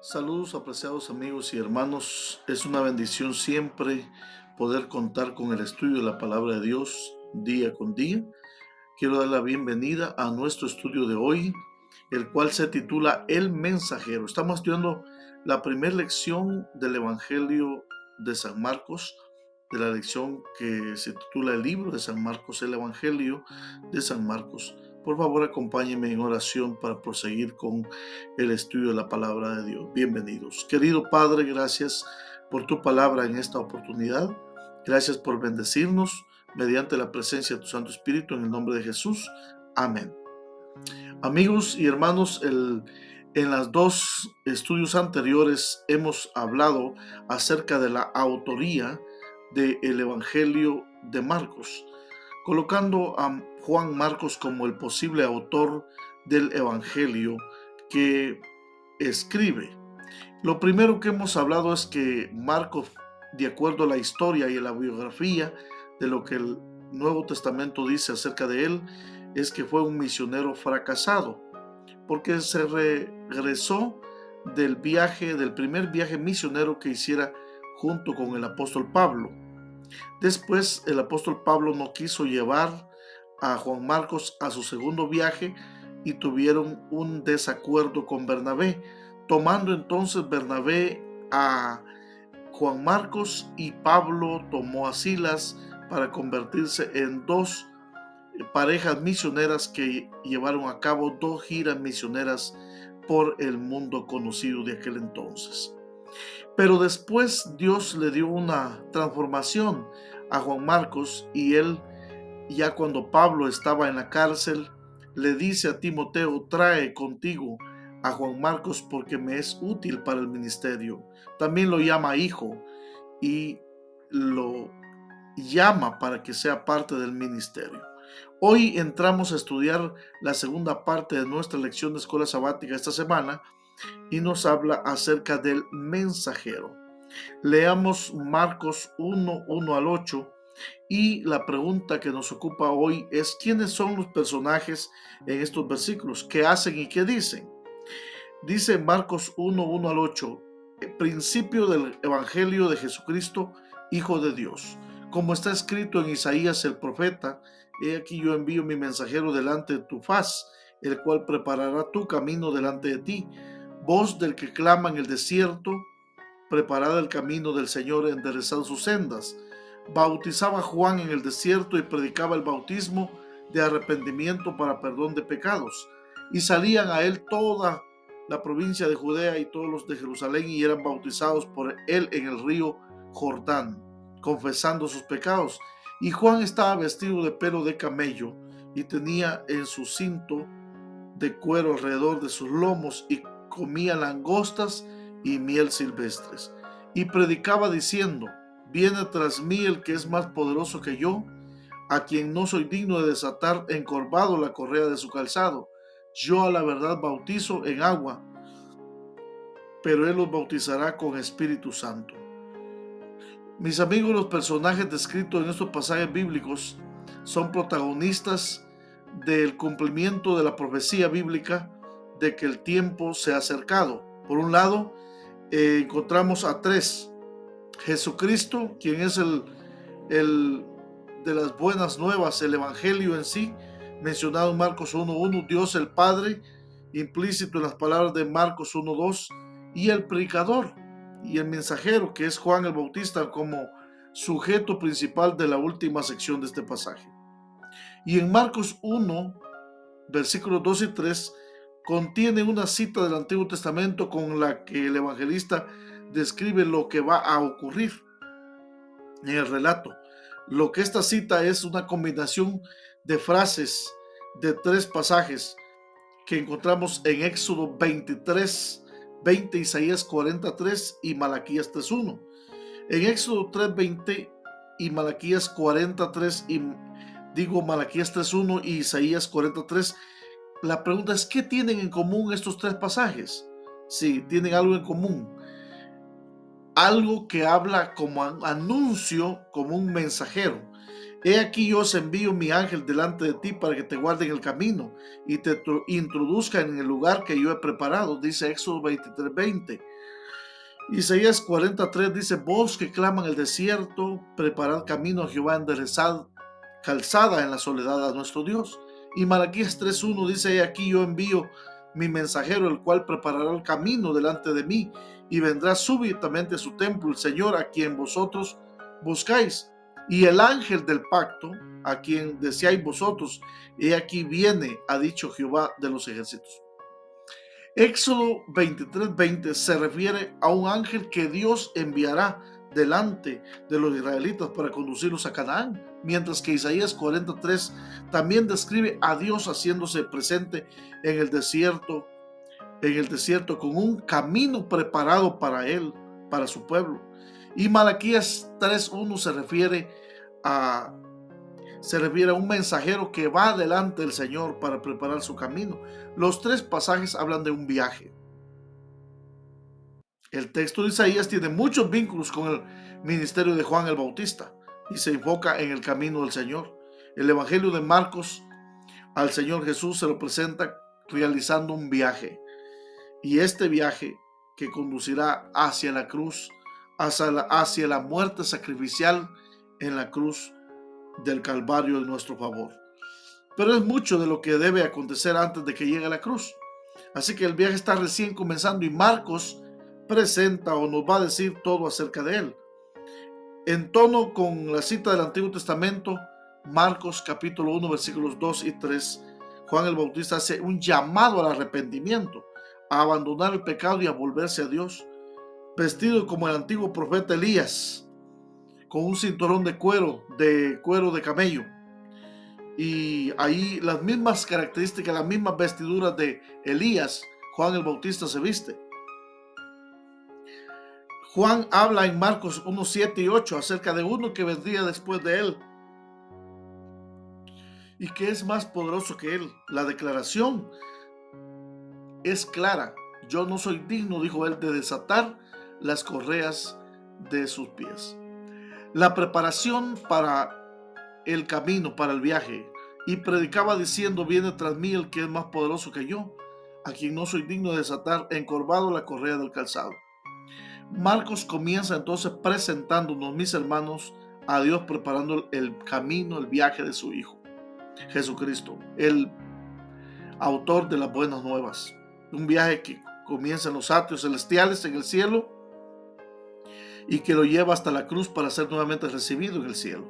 Saludos, apreciados amigos y hermanos. Es una bendición siempre poder contar con el estudio de la palabra de Dios día con día. Quiero dar la bienvenida a nuestro estudio de hoy, el cual se titula El Mensajero. Estamos estudiando la primera lección del Evangelio de San Marcos, de la lección que se titula El libro de San Marcos, el Evangelio de San Marcos. Por favor, acompáñenme en oración para proseguir con el estudio de la palabra de Dios. Bienvenidos. Querido Padre, gracias por tu palabra en esta oportunidad. Gracias por bendecirnos mediante la presencia de tu Santo Espíritu en el nombre de Jesús. Amén. Amigos y hermanos, en los dos estudios anteriores hemos hablado acerca de la autoría del Evangelio de Marcos, colocando a Juan Marcos como el posible autor del Evangelio que escribe. Lo primero que hemos hablado es que Marcos, de acuerdo a la historia y a la biografía de lo que el Nuevo Testamento dice acerca de él, es que fue un misionero fracasado, porque se regresó del primer viaje misionero que hiciera junto con el apóstol Pablo. Después el apóstol Pablo no quiso llevar a Juan Marcos a su segundo viaje y tuvieron un desacuerdo con Bernabé, tomando entonces Bernabé a Juan Marcos y Pablo tomó a Silas para convertirse en dos parejas misioneras que llevaron a cabo dos giras misioneras por el mundo conocido de aquel entonces. Pero después Dios le dio una transformación a Juan Marcos y él, ya cuando Pablo estaba en la cárcel, le dice a Timoteo: trae contigo a Juan Marcos porque me es útil para el ministerio. También lo llama hijo y lo llama para que sea parte del ministerio. Hoy entramos a estudiar la segunda parte de nuestra lección de escuela sabática esta semana y nos habla acerca del mensajero. Leamos Marcos 1 al 8 y la pregunta que nos ocupa hoy es: ¿quiénes son los personajes en estos versículos? ¿Qué hacen y qué dicen? Dice Marcos 1 al 8: principio del Evangelio de Jesucristo, Hijo de Dios. Como está escrito en Isaías el profeta: he aquí yo envío mi mensajero delante de tu faz, el cual preparará tu camino delante de ti. Voz del que clama en el desierto: preparad el camino del Señor, enderezad sus sendas. Bautizaba Juan en el desierto y predicaba el bautismo de arrepentimiento para perdón de pecados. Y salían a él toda la provincia de Judea y todos los de Jerusalén, y eran bautizados por él en el río Jordán, confesando sus pecados. Y Juan estaba vestido de pelo de camello y tenía en su cinto de cuero alrededor de sus lomos, y comía langostas y miel silvestres. Y predicaba diciendo: viene tras mí el que es más poderoso que yo, a quien no soy digno de desatar encorvado la correa de su calzado. Yo a la verdad bautizo en agua, pero él los bautizará con Espíritu Santo. Mis amigos, los personajes descritos en estos pasajes bíblicos son protagonistas del cumplimiento de la profecía bíblica de que el tiempo se ha acercado. Por un lado, encontramos a tres: Jesucristo, quien es el de las buenas nuevas, el Evangelio en sí, mencionado en Marcos 1:1, Dios el Padre, implícito en las palabras de Marcos 1:2, y el predicador y el mensajero, que es Juan el Bautista, como sujeto principal de la última sección de este pasaje. Y en Marcos 1, versículos 2 y 3, contiene una cita del Antiguo Testamento con la que el evangelista describe lo que va a ocurrir en el relato. Lo que esta cita es una combinación de frases de tres pasajes que encontramos en Éxodo 23:20, Isaías 43 y Malaquías 3:1. En Éxodo 3:20 y Malaquías 43 y Malaquías 3:1 y Isaías 43, la pregunta es: ¿qué tienen en común estos tres pasajes? Sí, tienen algo en común. Algo que habla como anuncio, como un mensajero. He aquí yo os envío mi ángel delante de ti para que te guarde en el camino y te introduzca en el lugar que yo he preparado, dice Éxodo 23:20. Isaías 43 dice: voz que clama en el desierto, preparad camino a Jehová, enderezad calzada en la soledad a nuestro Dios. Y Malaquías 3:1 dice: he aquí yo envío mi mensajero, el cual preparará el camino delante de mí, y vendrá súbitamente a su templo el Señor a quien vosotros buscáis, y el ángel del pacto a quien deseáis vosotros. He aquí viene, ha dicho Jehová de los ejércitos. Éxodo 23:20 se refiere a un ángel que Dios enviará delante de los israelitas para conducirlos a Canaán, mientras que Isaías 43 también describe a Dios haciéndose presente en el desierto con un camino preparado para él, para su pueblo. Y Malaquías 3:1 se refiere a un mensajero que va delante del Señor para preparar su camino. Los tres pasajes hablan de un viaje. El texto de Isaías tiene muchos vínculos con el ministerio de Juan el Bautista y se enfoca en el camino del Señor. El Evangelio de Marcos al Señor Jesús se lo presenta realizando un viaje, y este viaje que conducirá hacia la cruz, hacia la muerte sacrificial en la cruz del Calvario en nuestro favor. Pero es mucho de lo que debe acontecer antes de que llegue a la cruz. Así que el viaje está recién comenzando y Marcos presenta o nos va a decir todo acerca de él. En tono con la cita del Antiguo Testamento, Marcos capítulo 1 versículos 2 y 3, Juan el Bautista hace un llamado al arrepentimiento, a abandonar el pecado y a volverse a Dios, vestido como el antiguo profeta Elías, con un cinturón de cuero de camello. Y ahí las mismas características, las mismas vestiduras de Elías, Juan el Bautista se viste. Juan habla en Marcos 1, 7 y 8 acerca de uno que vendría después de él y que es más poderoso que él. La declaración es clara: yo no soy digno, dijo él, de desatar las correas de sus pies. La preparación para el camino, para el viaje, y predicaba diciendo: viene tras mí el que es más poderoso que yo, a quien no soy digno de desatar encorvado la correa del calzado. Marcos comienza entonces presentándonos, mis hermanos, a Dios preparando el camino, el viaje de su Hijo, Jesucristo, el autor de las buenas nuevas. Un viaje que comienza en los atrios celestiales, en el cielo, y que lo lleva hasta la cruz para ser nuevamente recibido en el cielo.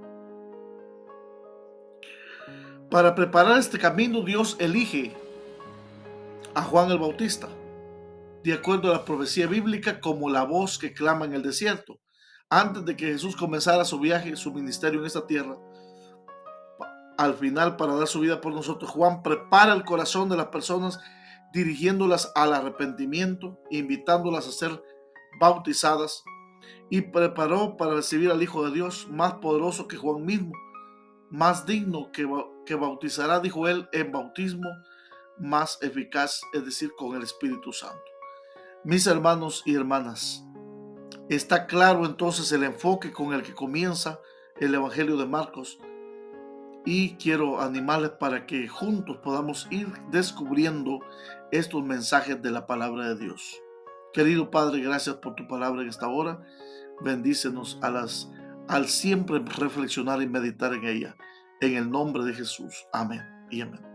Para preparar este camino, Dios elige a Juan el Bautista, de acuerdo a la profecía bíblica, como la voz que clama en el desierto. Antes de que Jesús comenzara su viaje, su ministerio en esta tierra, al final, para dar su vida por nosotros, Juan prepara el corazón de las personas, dirigiéndolas al arrepentimiento, invitándolas a ser bautizadas, y preparó para recibir al Hijo de Dios, más poderoso que Juan mismo, más digno que bautizará, dijo él, en bautismo más eficaz, es decir, con el Espíritu Santo. Mis hermanos y hermanas, está claro entonces el enfoque con el que comienza el Evangelio de Marcos, y quiero animarles para que juntos podamos ir descubriendo estos mensajes de la palabra de Dios. Querido Padre, gracias por tu palabra en esta hora. Bendícenos al siempre reflexionar y meditar en ella. En el nombre de Jesús. Amén y amén.